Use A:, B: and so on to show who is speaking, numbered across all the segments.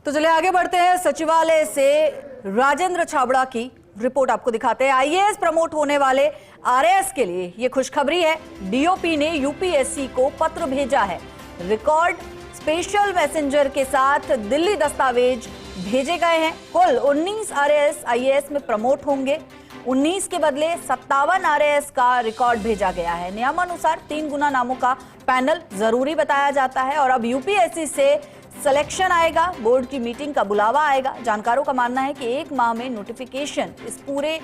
A: तो चलिए आगे बढ़ते हैं। सचिवालय से राजेंद्र छाबड़ा की रिपोर्ट आपको दिखाते हैं। आईएएस प्रमोट होने वाले आरएएस के लिए ये खुशखबरी है। डीओपी ने यूपीएससी को पत्र भेजा है। रिकॉर्ड स्पेशल मैसेंजर के साथ दिल्ली दस्तावेज भेजे गए हैं। कुल 19 आरएएस आईएएस में प्रमोट होंगे। 19 के बदले 57 आरएएस का रिकॉर्ड भेजा गया है। नियमानुसार 3 गुना नामों का पैनल जरूरी बताया जाता है और अब यूपीएससी से सिलेक्शन आएगा, बोर्ड की मीटिंग का बुलावा आएगा। जानकारों का मानना है कि 1 माह में नोटिफिकेशन इस पूरे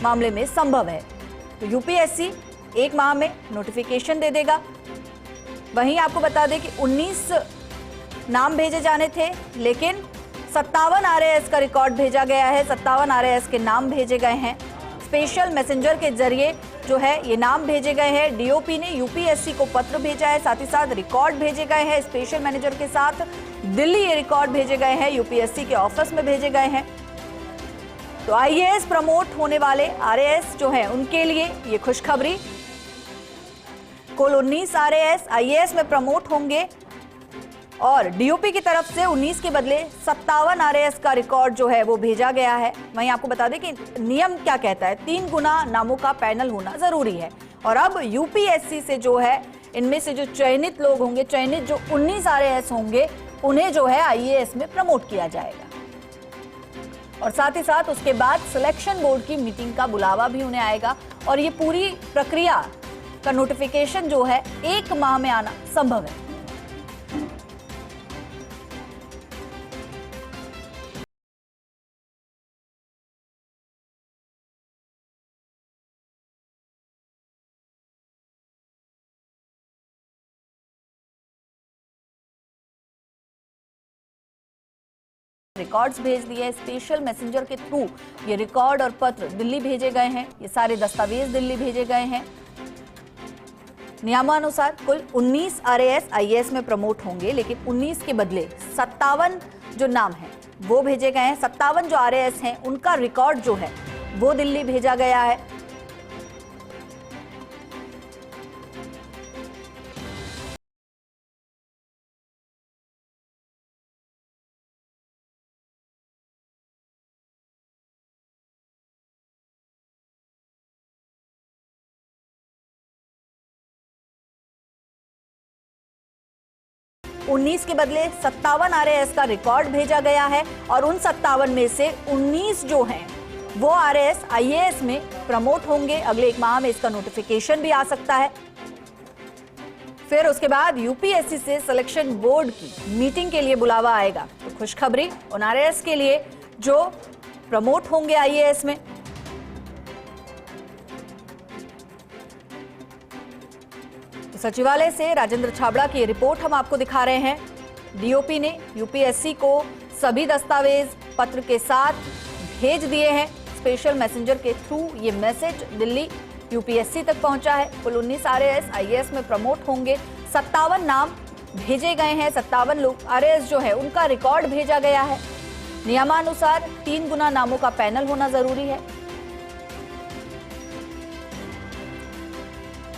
A: मामले में संभव है। तो यूपीएससी 1 माह में नोटिफिकेशन दे देगा। वहीं आपको बता दें कि 19 नाम भेजे जाने थे, लेकिन 57 आरएएस का रिकॉर्ड भेजा गया है। 57 आरएएस के नाम भेजे गए हैं। स्पेशल मैसेंजर के जरिए जो है ये नाम भेजे गए हैं। डीओपी ने यूपीएससी को पत्र भेजा है, साथ ही साथ रिकॉर्ड भेजे गए हैं। स्पेशल मैनेजर के साथ दिल्ली ये रिकॉर्ड भेजे गए हैं, यूपीएससी के ऑफिस में भेजे गए हैं। तो आईएएस प्रमोट होने वाले आरएएस जो हैं उनके लिए ये खुशखबरी। कुल 19 आरएएस आईएएस में प्रमोट होंगे और डीओपी की तरफ से 19 के बदले 57 आरएएस का रिकॉर्ड जो है वो भेजा गया है। वहीं आपको बता दें कि नियम क्या कहता है, 3 गुना नामों का पैनल होना जरूरी है। और अब यूपीएससी से जो है इनमें से जो चयनित लोग होंगे, चयनित जो 19 आरएएस होंगे, उन्हें जो है आईएएस में प्रमोट किया जाएगा। और साथ ही साथ उसके बाद सिलेक्शन बोर्ड की मीटिंग का बुलावा भी उन्हें आएगा और ये पूरी प्रक्रिया का नोटिफिकेशन जो है 1 माह में आना संभव है। रिकॉर्ड्स भेज दिए स्पेशल मैसेंजर के थ्रू। ये रिकॉर्ड और पत्र दिल्ली भेजे गए हैं। ये सारे दस्तावेज दिल्ली भेजे गए हैं। नियमानुसार कुल 19 आरएएस आईएएस में प्रमोट होंगे, लेकिन 19 के बदले 57 जो नाम हैं वो भेजे गए हैं। 57 जो आरएएस हैं उनका रिकॉर्ड जो है वो दिल्ली भेजा गया है। उन्नीस के बदले 57 आरएएस का रिकॉर्ड भेजा गया है और उन 57 में से 19 जो हैं वो आरएएस आईएएस में प्रमोट होंगे। अगले 1 माह में इसका नोटिफिकेशन भी आ सकता है। फिर उसके बाद यूपीएससी से सिलेक्शन बोर्ड की मीटिंग के लिए बुलावा आएगा। तो खुशखबरी उन आरएएस के लिए जो प्रमोट होंगे आईएएस में। सचिवालय से राजेंद्र छाबड़ा की रिपोर्ट हम आपको दिखा रहे हैं। डीओपी ने यूपीएससी को सभी दस्तावेज पत्र के साथ भेज दिए हैं। स्पेशल मैसेंजर के थ्रू ये मैसेज दिल्ली यूपीएससी तक पहुंचा है। कुल 19 आरएएस आईएएस में प्रमोट होंगे। 57 नाम भेजे गए हैं। 57 लोग आरएएस जो है उनका रिकॉर्ड भेजा गया है। नियमानुसार 3 गुना नामों का पैनल होना जरूरी है।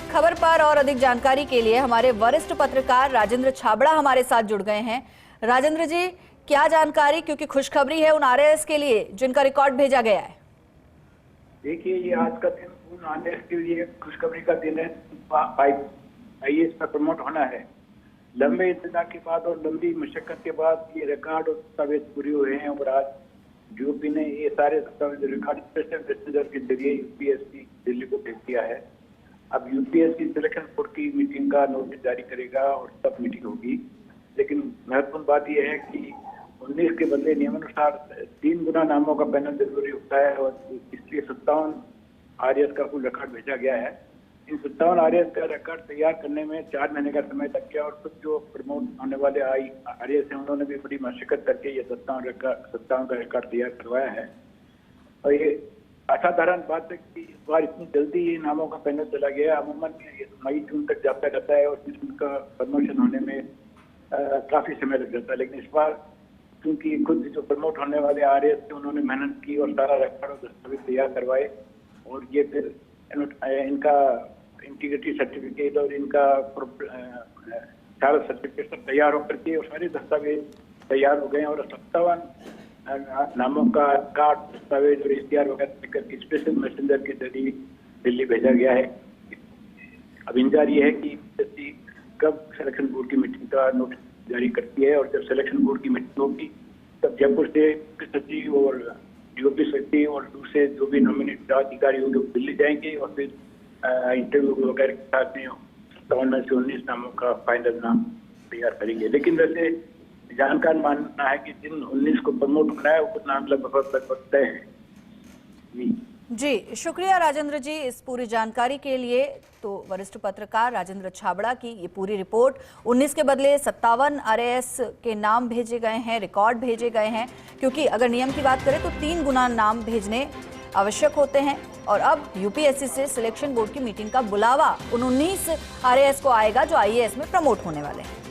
A: खबर पर और अधिक जानकारी के लिए हमारे वरिष्ठ पत्रकार राजेंद्र छाबड़ा हमारे साथ जुड़ गए हैं। राजेंद्र जी, क्या जानकारी, क्योंकि खुशखबरी है उन आरएएस के लिए जिनका रिकॉर्ड भेजा गया है।
B: देखिए, ये आज का दिन उन आरएएस के लिए खुशखबरी का दिन है। आईएएस पर प्रमोट होना है। लंबे इंतजार के बाद और लंबी मशक्कत के बाद ये रिकॉर्ड और दस्तावेज पूरे हुए हैं और आज डीओपी ने ये सारे दस्तावेज रिकॉर्ड स्पेशल मैसेंजर के जरिए यूपीएससी दिल्ली को भेज दिया है। अब यूपीएससी सिलेक्शन बोर्ड की मीटिंग का नोटिस जारी करेगा और तब मीटिंग होगी। लेकिन महत्वपूर्ण बात यह है कि 19 के बदले नियमानुसार 3 गुना नामों का पैनल जरूरी होता है और इसलिए 57 आरएएस का कुल रिकॉर्ड भेजा गया है। इन 57 आरएएस का रिकॉर्ड तैयार करने में 4 महीने का समय लग गया और कुछ जो प्रमोट होने वाले आरएएस हैं उन्होंने भी बड़ी मशक्कत करके ये 57 का रिकॉर्ड तैयार करवाया है। और ये असाधारण बात है कि इस बार इतनी जल्दी ये नामों का पैनल चला गया। अमूमन ये मई जून तक जाता रहता है और फिर उनका प्रमोशन होने में काफी समय लग जाता है। लेकिन इस बार क्योंकि खुद जो प्रमोट होने वाले आरएएस थे उन्होंने मेहनत की और सारा रिकॉर्ड और दस्तावेज तैयार करवाए और ये फिर इनका इंटीग्रिटी सर्टिफिकेट और इनका सारा सर्टिफिकेट सब तैयार होकर के और सारे दस्तावेज तैयार हो गए हैं और 57 नामों का कार्ड, दस्तावेज और इश्तिहार वगैरह लेकर स्पेशल मैसेंजर के जरिए दिल्ली भेजा गया है। अब इंतजार ये है कि यूपीएससी कब सिलेक्शन बोर्ड की मीटिंग का नोटिस जारी करती है, और जब सिलेक्शन बोर्ड की मीटिंग होगी तब जयपुर से सचिव और डीओपी सचिव और दूसरे जो भी नॉमिनेटेड अधिकारी होंगे वो दिल्ली जाएंगे और फिर इंटरव्यू वगैरह के साथ में 57 में से 19 नामों का फाइनल नाम तैयार करेंगे। लेकिन वैसे जानकार मानना है कि जिन 19 को प्रमोट होना है वो नाम लगभग तय है।
A: जी, शुक्रिया राजेंद्र जी इस पूरी जानकारी के लिए। तो वरिष्ठ पत्रकार राजेंद्र छाबड़ा की ये पूरी रिपोर्ट, 19 के बदले 57 आरएएस के नाम भेजे गए हैं, रिकॉर्ड भेजे गए हैं, क्योंकि अगर नियम की बात करें तो 3 गुना नाम भेजने आवश्यक होते हैं। और अब यूपीएससी से सिलेक्शन बोर्ड की मीटिंग का बुलावा उन 19 आरएएस को आएगा जो आईएएस में प्रमोट होने वाले हैं।